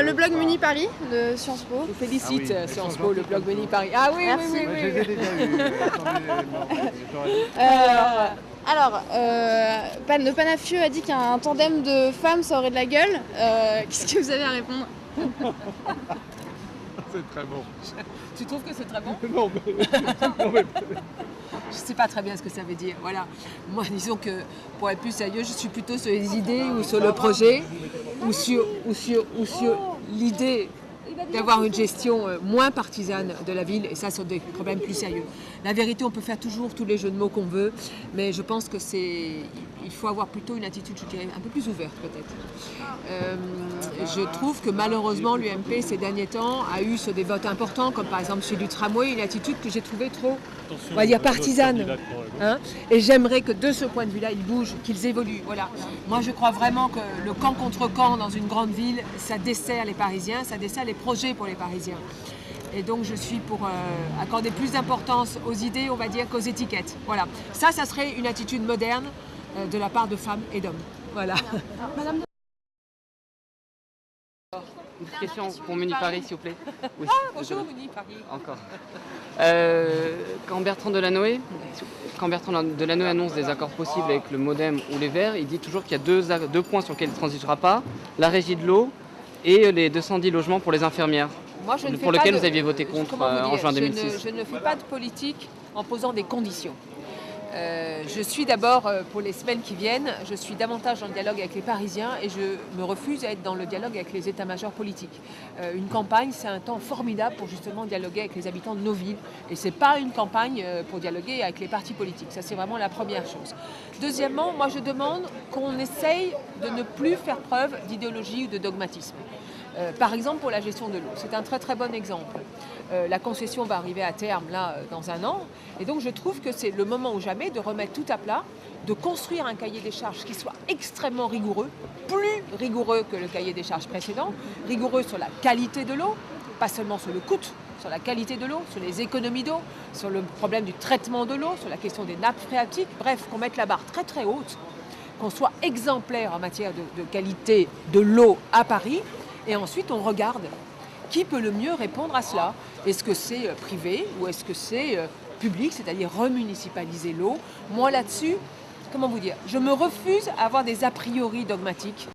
Le blog Muni Paris de Sciences Po. Je félicite Sciences Po, le blog Muni Paris. Ah oui, merci. oui. Je les ai déjà eus. Alors, le Panafieux a dit qu'un tandem de femmes, ça aurait de la gueule. Qu'est-ce que vous avez à répondre? C'est très bon. Tu trouves que c'est très bon? Non, mais Je ne sais pas très bien ce que ça veut dire. Voilà. Moi, disons que pour être plus sérieux, je suis plutôt sur les idées ou sur le projet ou sur l'idée d'avoir une gestion moins partisane de la ville, et ça sur des problèmes plus sérieux. La vérité, on peut faire toujours tous les jeux de mots qu'on veut, mais je pense que il faut avoir plutôt une attitude, je dirais, un peu plus ouverte peut-être. Je trouve que malheureusement l'UMP ces derniers temps a eu sur des votes importants, comme par exemple celui du tramway, une attitude que j'ai trouvée trop, on va dire, partisane. Hein, et j'aimerais que de ce point de vue-là, ils bougent, qu'ils évoluent. Voilà. Moi, je crois vraiment que le camp contre camp dans une grande ville, ça dessert les Parisiens, ça dessert les projets pour les Parisiens. Et donc, je suis pour accorder plus d'importance aux idées, on va dire, qu'aux étiquettes. Voilà. Ça serait une attitude moderne de la part de femmes et d'hommes. Voilà. Madame... Une question pour Muni Paris, s'il vous plaît. Oui, bonjour Muni Paris. encore. Quand Bertrand Delanoë annonce des accords possibles avec le Modem ou les Verts, il dit toujours qu'il y a deux points sur lesquels il ne transitera pas, la régie de l'eau et les 210 logements pour les infirmières, Moi, je ne pour lesquels vous aviez voté contre en juin 2006. Je ne fais pas de politique en posant des conditions. Je suis d'abord, pour les semaines qui viennent, je suis davantage dans le dialogue avec les Parisiens et je me refuse à être dans le dialogue avec les états-majors politiques. Une campagne, c'est un temps formidable pour justement dialoguer avec les habitants de nos villes. Et ce n'est pas une campagne pour dialoguer avec les partis politiques. Ça, c'est vraiment la première chose. Deuxièmement, moi, je demande qu'on essaye de ne plus faire preuve d'idéologie ou de dogmatisme. Par exemple, pour la gestion de l'eau. C'est un très très bon exemple. La concession va arriver à terme là dans un an. Et donc je trouve que c'est le moment ou jamais de remettre tout à plat, de construire un cahier des charges qui soit extrêmement rigoureux, plus rigoureux que le cahier des charges précédent, rigoureux sur la qualité de l'eau, pas seulement sur le coût, sur la qualité de l'eau, sur les économies d'eau, sur le problème du traitement de l'eau, sur la question des nappes phréatiques, bref, qu'on mette la barre très très haute, qu'on soit exemplaire en matière de qualité de l'eau à Paris. Et ensuite, on regarde qui peut le mieux répondre à cela. Est-ce que c'est privé ou est-ce que c'est public, c'est-à-dire remunicipaliser l'eau? Moi, là-dessus, comment vous dire, je me refuse à avoir des a priori dogmatiques